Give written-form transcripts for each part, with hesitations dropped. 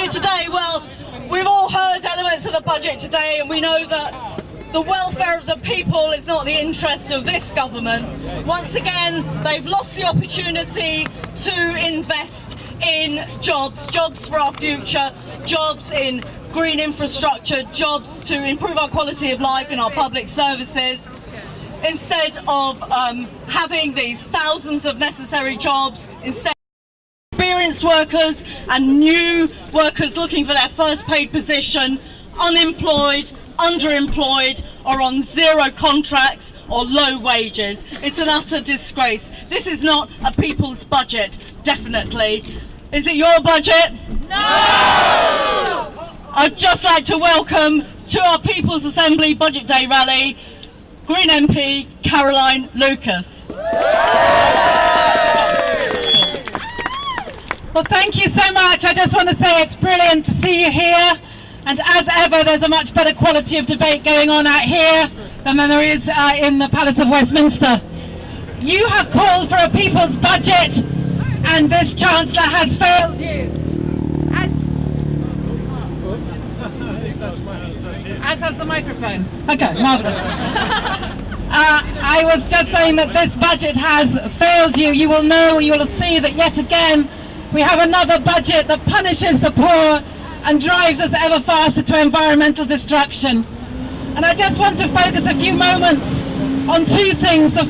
budget today? Well, we've all heard elements of the budget today, and we know that the welfare of the people is not the interest of this government. Once again, they've lost the opportunity to invest in jobs for our future, jobs in green infrastructure, jobs to improve our quality of life in our public services. Instead of having these thousands of necessary jobs, instead experienced workers and new workers looking for their first paid position, unemployed, underemployed, or on zero contracts or low wages. It's an utter disgrace. This is not a people's budget, definitely. Is it your budget? No! I'd just like to welcome to our People's Assembly Budget Day rally, Green MP Caroline Lucas. Well, thank you so much. I just want to say it's brilliant to see you here. And as ever, there's a much better quality of debate going on out here than there is in the Palace of Westminster. You have called for a people's budget, and this Chancellor has failed you. As has the microphone. Okay, marvellous. I was just saying that this budget has failed you. You will know, you will see that yet again we have another budget that punishes the poor and drives us ever faster to environmental destruction. And I just want to focus a few moments on two things. The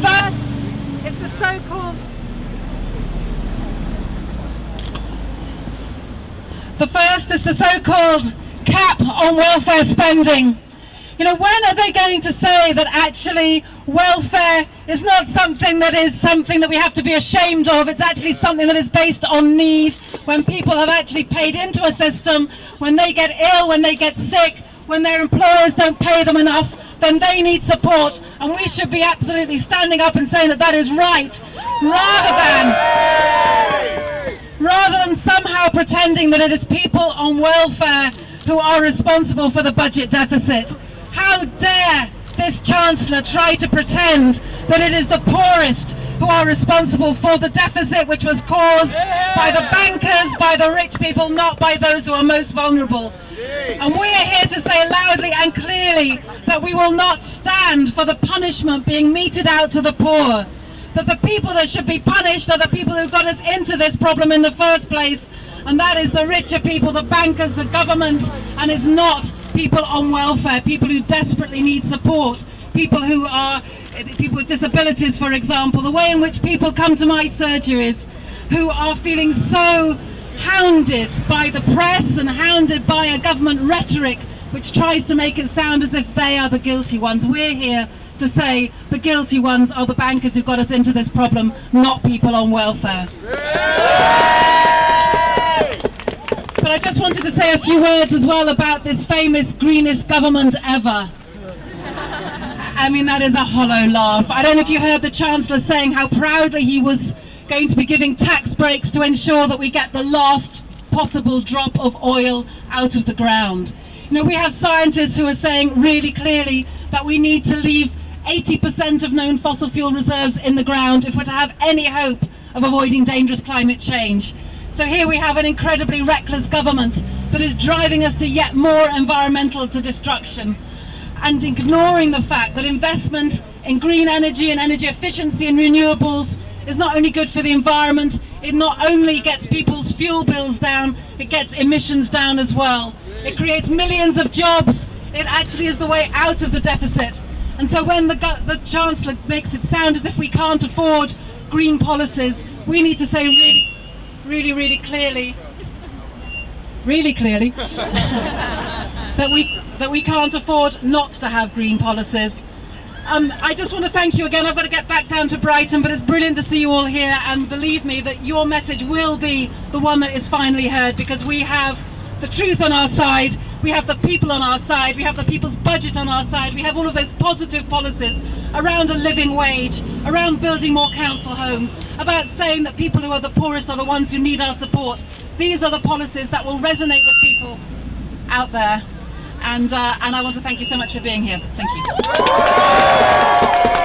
first is the so-called cap on welfare spending. You know, when are they going to say that actually welfare is not something that we have to be ashamed of? It's actually something that is based on need. When people have actually paid into a system, when they get ill, when they get sick, when their employers don't pay them enough, then they need support. And we should be absolutely standing up and saying that that is right, rather than somehow pretending that it is people on welfare who are responsible for the budget deficit. How dare this Chancellor try to pretend that it is the poorest who are responsible for the deficit which was caused by the bankers, by the rich people, not by those who are most vulnerable. And we are here to say loudly and clearly that we will not stand for the punishment being meted out to the poor. That the people that should be punished are the people who got us into this problem in the first place, and that is the richer people, the bankers, the government, and it's not people on welfare, people who desperately need support, people with disabilities, for example. The way in which people come to my surgeries who are feeling so hounded by the press and hounded by a government rhetoric which tries to make it sound as if they are the guilty ones. We're here to say the guilty ones are the bankers who got us into this problem, not people on welfare. But I just wanted to say a few words as well about this famous greenest government ever. I mean, that is a hollow laugh. I don't know if you heard the Chancellor saying how proudly he was going to be giving tax breaks to ensure that we get the last possible drop of oil out of the ground. You know, we have scientists who are saying really clearly that we need to leave 80% of known fossil fuel reserves in the ground if we're to have any hope of avoiding dangerous climate change. So here we have an incredibly reckless government that is driving us to yet more environmental destruction and ignoring the fact that investment in green energy and energy efficiency and renewables is not only good for the environment, it not only gets people's fuel bills down, it gets emissions down as well. It creates millions of jobs. It actually is the way out of the deficit. And so when the Chancellor makes it sound as if we can't afford green policies, we need to say really clearly that we can't afford not to have green policies. I just want to thank you again. I've got to get back down to Brighton, but it's brilliant to see you all here, and believe me that your message will be the one that is finally heard, because we have the truth on our side, we have the people on our side, we have the people's budget on our side, we have all of those positive policies around a living wage, around building more council homes, about saying that people who are the poorest are the ones who need our support. These are the policies that will resonate with people out there. And I want to thank you so much for being here. Thank you.